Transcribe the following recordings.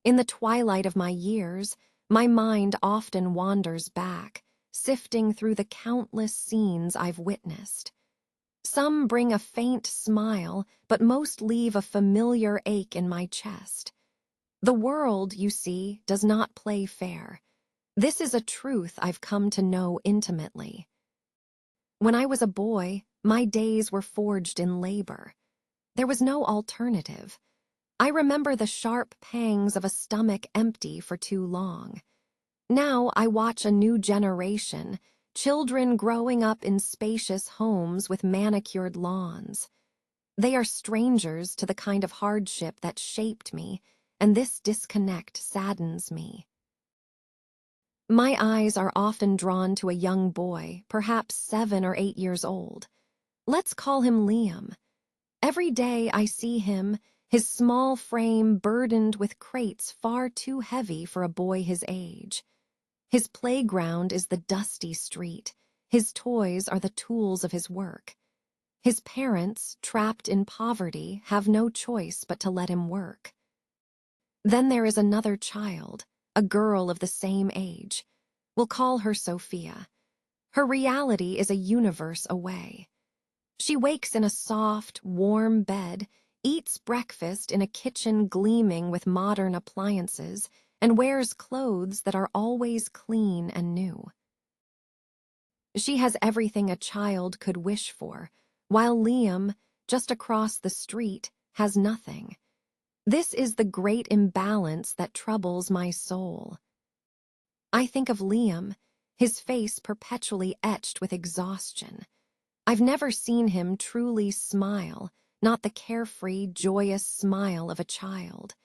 In the twilight of my years, my mind often wanders back, sifting through the countless scenes I've witnessed. Some bring a faint smile, but most leave a familiar ache in my chest. The world, you see, does not play fair. This is a truth I've come to know intimately. When I was a boy, my days were forged in labor. There was no alternative. I remember the sharp pangs of a stomach empty for too long. Now I watch a new generation, children growing up in spacious homes with manicured lawns. They are strangers to the kind of hardship that shaped me, and this disconnect saddens me. My eyes are often drawn to a young boy, perhaps 7 or 8 years old. Let's call him Liam. Every day I see him, his small frame burdened with crates far too heavy for a boy his age. His playground is the dusty street. His toys are the tools of his work. His parents, trapped in poverty, have no choice but to let him work. Then there is another child, a girl of the same age. We'll call her Sophia. Her reality is a universe away. She wakes in a soft, warm bed, eats breakfast in a kitchen gleaming with modern appliances, and wears clothes that are always clean and new. She has everything a child could wish for, while Liam, just across the street, has nothing. This is the great imbalance that troubles my soul. I think of Liam, his face perpetually etched with exhaustion. I've never seen him truly smile, not the carefree, joyous smile of a child.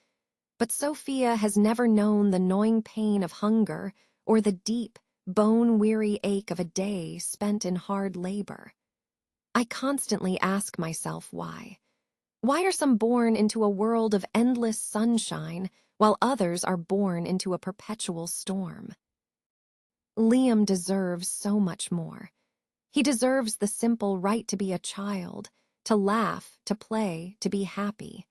But Sophia has never known the gnawing pain of hunger or the deep, bone-weary ache of a day spent in hard labor. I constantly ask myself why. Why are some born into a world of endless sunshine while others are born into a perpetual storm? Liam deserves so much more. He deserves the simple right to be a child, to laugh, to play, to be happy.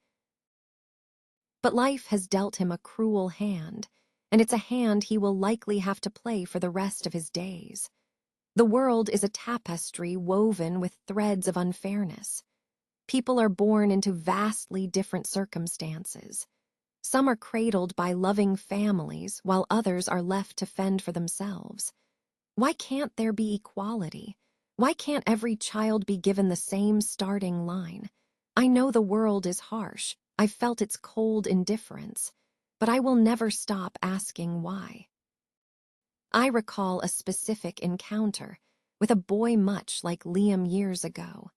But life has dealt him a cruel hand, and it's a hand he will likely have to play for the rest of his days. The world is a tapestry woven with threads of unfairness. People are born into vastly different circumstances. Some are cradled by loving families, while others are left to fend for themselves. Why can't there be equality? Why can't every child be given the same starting line? I know the world is harsh. I've felt its cold indifference, but I will never stop asking why. I recall a specific encounter with a boy much like Liam years ago.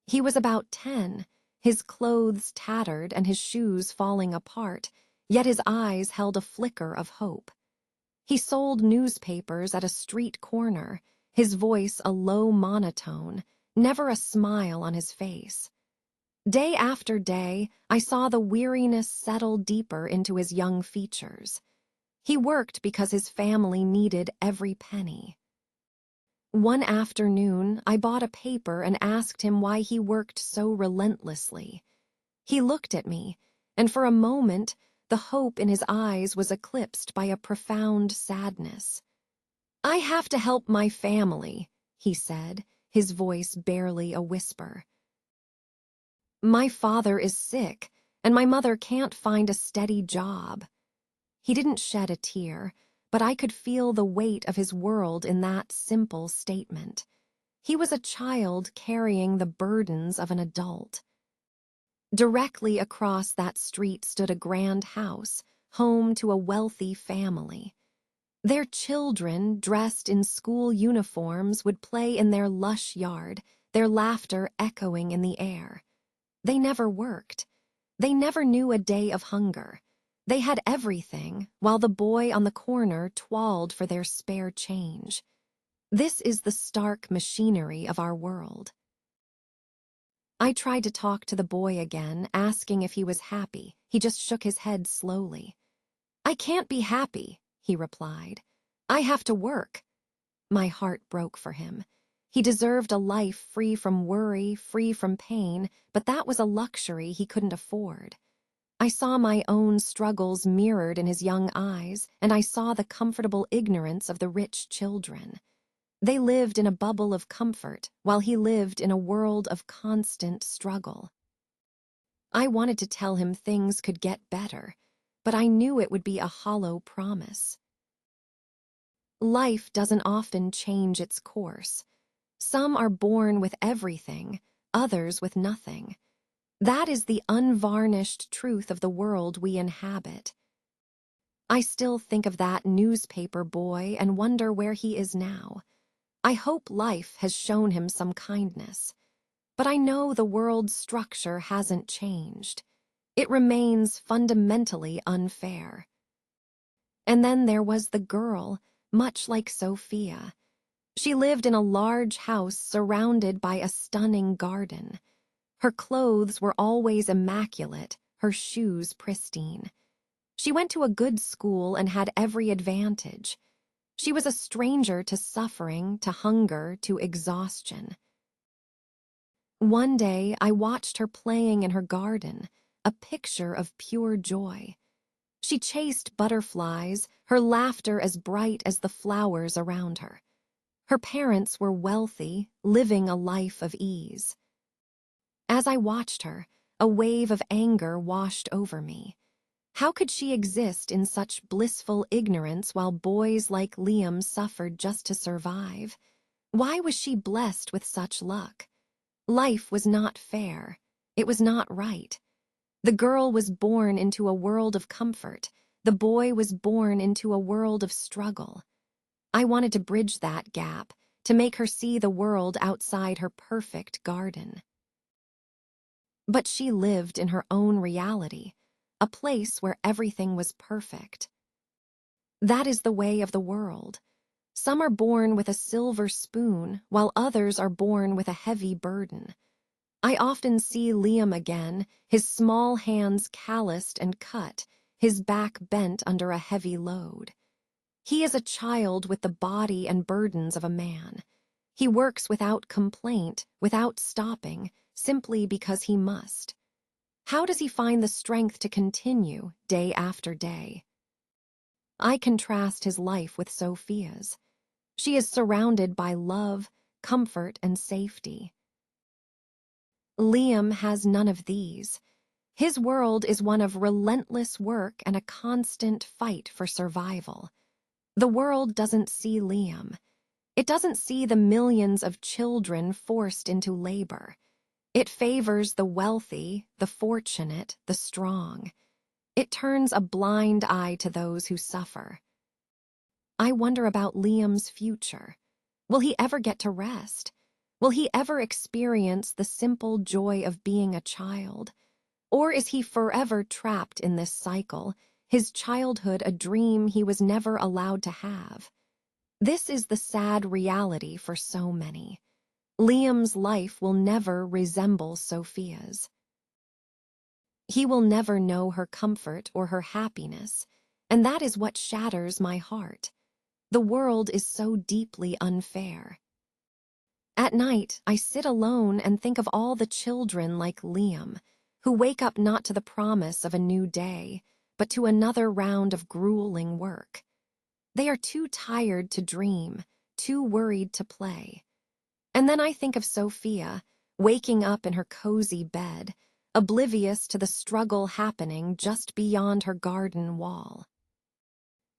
He was about 10, his clothes tattered and his shoes falling apart, yet his eyes held a flicker of hope. He sold newspapers at a street corner, his voice a low monotone, never a smile on his face. Day after day, I saw the weariness settle deeper into his young features. He worked because his family needed every penny. One afternoon, I bought a paper and asked him why he worked so relentlessly. He looked at me, and for a moment, the hope in his eyes was eclipsed by a profound sadness. "I have to help my family," he said, his voice barely a whisper. "My father is sick, and my mother can't find a steady job." He didn't shed a tear, but I could feel the weight of his world in that simple statement. He was a child carrying the burdens of an adult. Directly across that street stood a grand house, home to a wealthy family. Their children, dressed in school uniforms, would play in their lush yard, their laughter echoing in the air. They never worked. They never knew a day of hunger. They had everything, while the boy on the corner toiled for their spare change. This is the stark machinery of our world. I tried to talk to the boy again, asking if he was happy. He just shook his head slowly. "I can't be happy," he replied. "I have to work." My heart broke for him. He deserved a life free from worry, free from pain, but that was a luxury he couldn't afford. I saw my own struggles mirrored in his young eyes, and I saw the comfortable ignorance of the rich children. They lived in a bubble of comfort, while he lived in a world of constant struggle. I wanted to tell him things could get better, but I knew it would be a hollow promise. Life doesn't often change its course. Some are born with everything, others with nothing. That is the unvarnished truth of the world we inhabit. I still think of that newspaper boy and wonder where he is now. I hope life has shown him some kindness. But I know the world's structure hasn't changed. It remains fundamentally unfair. And then there was the girl, much like Sophia. She lived in a large house surrounded by a stunning garden. Her clothes were always immaculate, her shoes pristine. She went to a good school and had every advantage. She was a stranger to suffering, to hunger, to exhaustion. One day, I watched her playing in her garden, a picture of pure joy. She chased butterflies, her laughter as bright as the flowers around her. Her parents were wealthy, living a life of ease. As I watched her, a wave of anger washed over me. How could she exist in such blissful ignorance while boys like Liam suffered just to survive? Why was she blessed with such luck? Life was not fair. It was not right. The girl was born into a world of comfort. The boy was born into a world of struggle. I wanted to bridge that gap, to make her see the world outside her perfect garden. But she lived in her own reality, a place where everything was perfect. That is the way of the world. Some are born with a silver spoon, while others are born with a heavy burden. I often see Liam again, his small hands calloused and cut, his back bent under a heavy load. He is a child with the body and burdens of a man. He works without complaint, without stopping, simply because he must. How does he find the strength to continue, day after day? I contrast his life with Sophia's. She is surrounded by love, comfort, and safety. Liam has none of these. His world is one of relentless work and a constant fight for survival. The world doesn't see Liam. It doesn't see the millions of children forced into labor. It favors the wealthy, the fortunate, the strong. It turns a blind eye to those who suffer. I wonder about Liam's future. Will he ever get to rest? Will he ever experience the simple joy of being a child? Or is he forever trapped in this cycle, his childhood a dream he was never allowed to have? This is the sad reality for so many. Liam's life will never resemble Sophia's. He will never know her comfort or her happiness, and that is what shatters my heart. The world is so deeply unfair. At night, I sit alone and think of all the children like Liam, who wake up not to the promise of a new day, but to another round of grueling work. They are too tired to dream, too worried to play. And then I think of Sophia, waking up in her cozy bed, oblivious to the struggle happening just beyond her garden wall.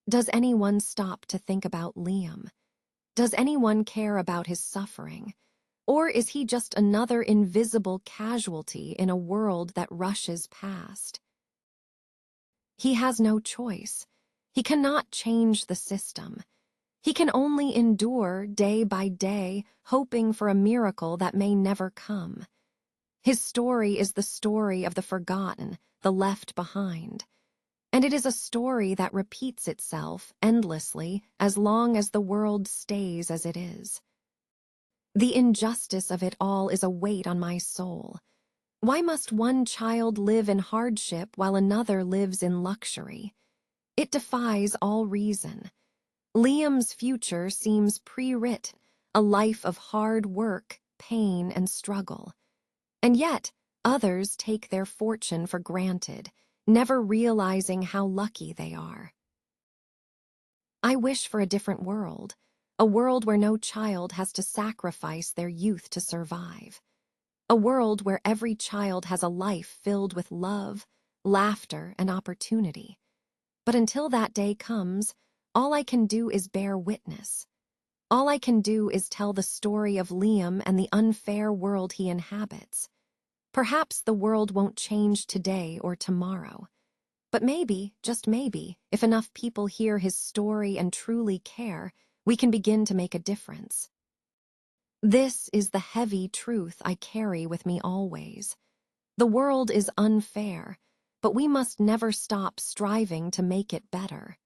Does anyone stop to think about Liam? Does anyone care about his suffering? Or is he just another invisible casualty in a world that rushes past? He has no choice. He cannot change the system. He can only endure day by day, hoping for a miracle that may never come. His story is the story of the forgotten, the left behind. And it is a story that repeats itself endlessly as long as the world stays as it is. The injustice of it all is a weight on my soul. Why must one child live in hardship while another lives in luxury? It defies all reason. Liam's future seems pre-written, a life of hard work, pain, and struggle. And yet, others take their fortune for granted, never realizing how lucky they are. I wish for a different world, a world where no child has to sacrifice their youth to survive, a world where every child has a life filled with love, laughter, and opportunity. But until that day comes, all I can do is bear witness. All I can do is tell the story of Liam and the unfair world he inhabits. Perhaps the world won't change today or tomorrow. But maybe, just maybe, if enough people hear his story and truly care, we can begin to make a difference. This is the heavy truth I carry with me always. The world is unfair, but we must never stop striving to make it better.